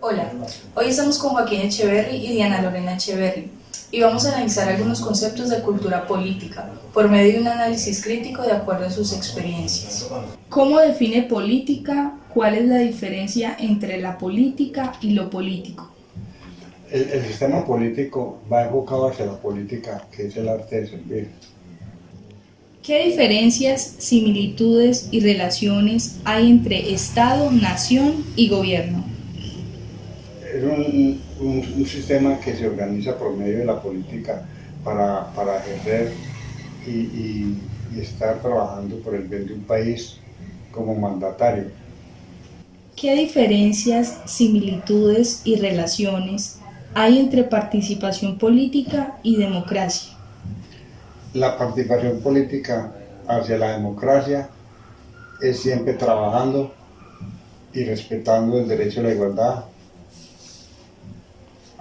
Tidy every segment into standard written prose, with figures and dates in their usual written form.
Hola, hoy estamos con Joaquín Echeverry y Diana Lorena Echeverry y vamos a analizar algunos conceptos de cultura política por medio de un análisis crítico de acuerdo a sus experiencias. ¿Cómo define política? ¿Cuál es la diferencia entre la política y lo político? El sistema político va enfocado hacia la política, que es el arte de servir. ¿Qué diferencias, similitudes y relaciones hay entre Estado, nación y gobierno? Es un sistema que se organiza por medio de la política para ejercer y estar trabajando por el bien de un país como mandatario. ¿Qué diferencias, similitudes y relaciones hay entre participación política y democracia? La participación política hacia la democracia es siempre trabajando y respetando el derecho a la igualdad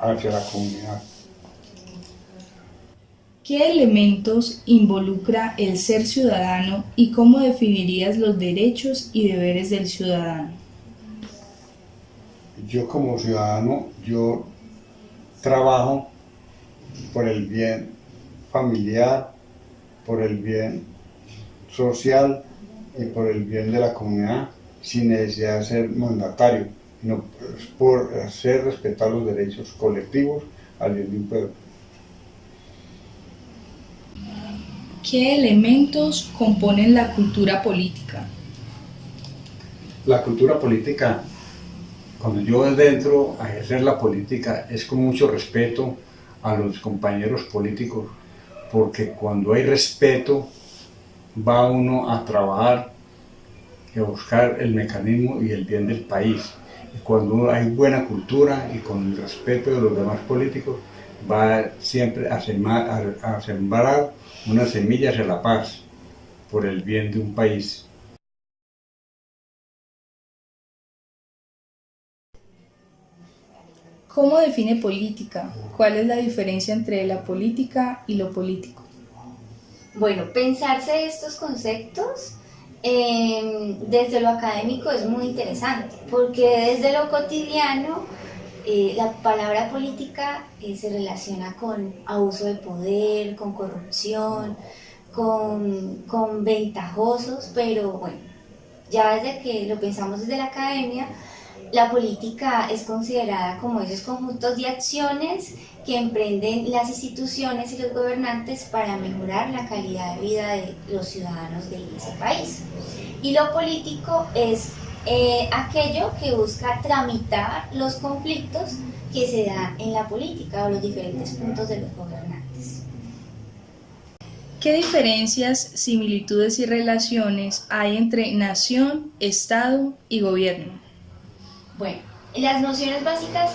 hacia la comunidad. ¿Qué elementos involucra el ser ciudadano y cómo definirías los derechos y deberes del ciudadano? Yo como ciudadano, yo trabajo por el bien familiar, por el bien social y por el bien de la comunidad, sin necesidad de ser mandatario, sino por hacer respetar los derechos colectivos al bien de un pueblo. ¿Qué elementos componen la cultura política? La cultura política, cuando yo dentro a ejercer la política, es con mucho respeto a los compañeros políticos, porque cuando hay respeto, va uno a trabajar y a buscar el mecanismo y el bien del país. Y cuando hay buena cultura y con el respeto de los demás políticos, va siempre a sembrar una semilla hacia la paz por el bien de un país. ¿Cómo define política? ¿Cuál es la diferencia entre la política y lo político? Bueno, pensarse estos conceptos desde lo académico es muy interesante, porque desde lo cotidiano la palabra política se relaciona con abuso de poder, con corrupción, con ventajosos, pero bueno, ya desde que lo pensamos desde la academia, la política es considerada como esos conjuntos de acciones que emprenden las instituciones y los gobernantes para mejorar la calidad de vida de los ciudadanos de ese país. Y lo político es aquello que busca tramitar los conflictos que se dan en la política o los diferentes puntos de los gobernantes. ¿Qué diferencias, similitudes y relaciones hay entre nación, Estado y gobierno? Bueno, las nociones básicas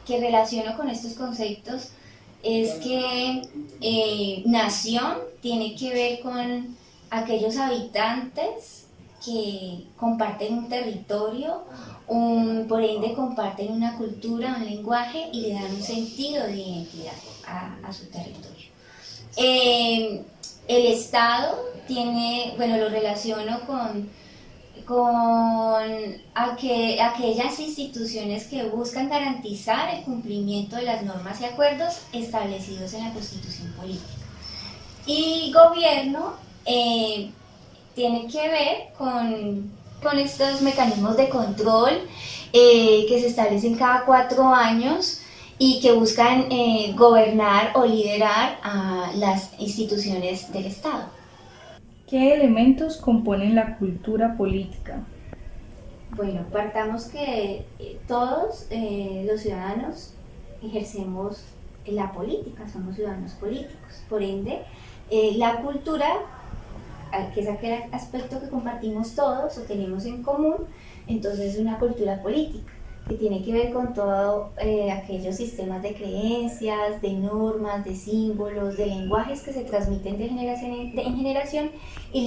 que relaciono con estos conceptos es que nación tiene que ver con aquellos habitantes que comparten un territorio, por ende comparten una cultura, un lenguaje y le dan un sentido de identidad a su territorio. El Estado tiene, bueno, lo relaciono con aquellas instituciones que buscan garantizar el cumplimiento de las normas y acuerdos establecidos en la Constitución política. Y gobierno tiene que ver con estos mecanismos de control que se establecen cada 4 años y que buscan gobernar o liderar a las instituciones del Estado. ¿Qué elementos componen la cultura política? Bueno, partamos que todos los ciudadanos ejercemos la política, somos ciudadanos políticos. Por ende, la cultura, que es aquel aspecto que compartimos todos o tenemos en común, entonces es una cultura política que tiene que ver con todos aquellos sistemas de creencias, de normas, de símbolos, de lenguajes que se transmiten de generación en generación y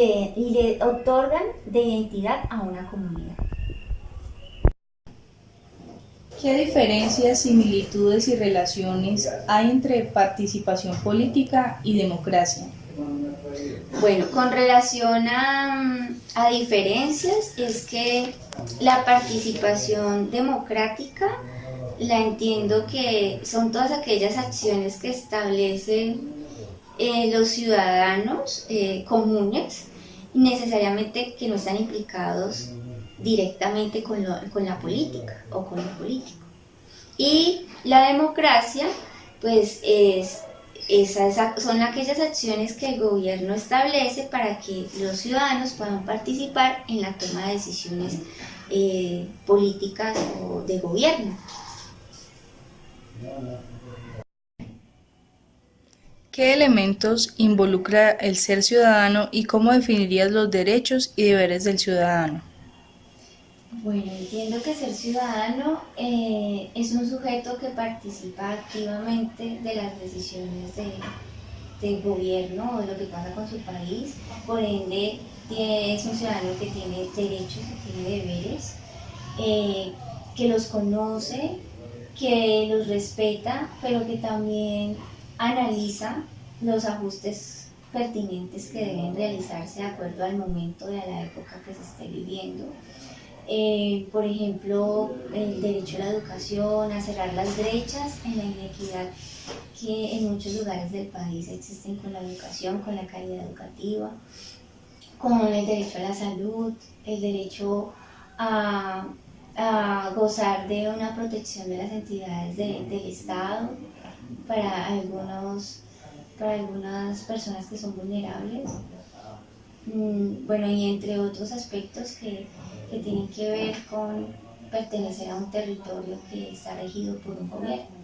le otorgan de identidad a una comunidad. ¿Qué diferencias, similitudes y relaciones hay entre participación política y democracia? Bueno, con relación a diferencias, es que La participación democrática la entiendo que son todas aquellas acciones que establecen los ciudadanos comunes, necesariamente que no están implicados directamente con la política o con lo político. Y la democracia, pues son aquellas acciones que el gobierno establece para que los ciudadanos puedan participar en la toma de decisiones políticas o de gobierno. ¿Qué elementos involucra el ser ciudadano y cómo definirías los derechos y deberes del ciudadano? Bueno, entiendo que ser ciudadano es un sujeto que participa activamente de las decisiones del gobierno o de lo que pasa con su país, por ende es un ciudadano que tiene derechos, que tiene deberes, que los conoce, que los respeta, pero que también analiza los ajustes pertinentes que deben realizarse de acuerdo al momento y a la época que se esté viviendo. Por ejemplo, el derecho a la educación, a cerrar las brechas en la inequidad que en muchos lugares del país existen con la educación, con la calidad educativa, con el derecho a la salud, el derecho a gozar de una protección de las entidades del Estado para algunas personas que son vulnerables. Bueno, y entre otros aspectos que tienen que ver con pertenecer a un territorio que está regido por un gobierno.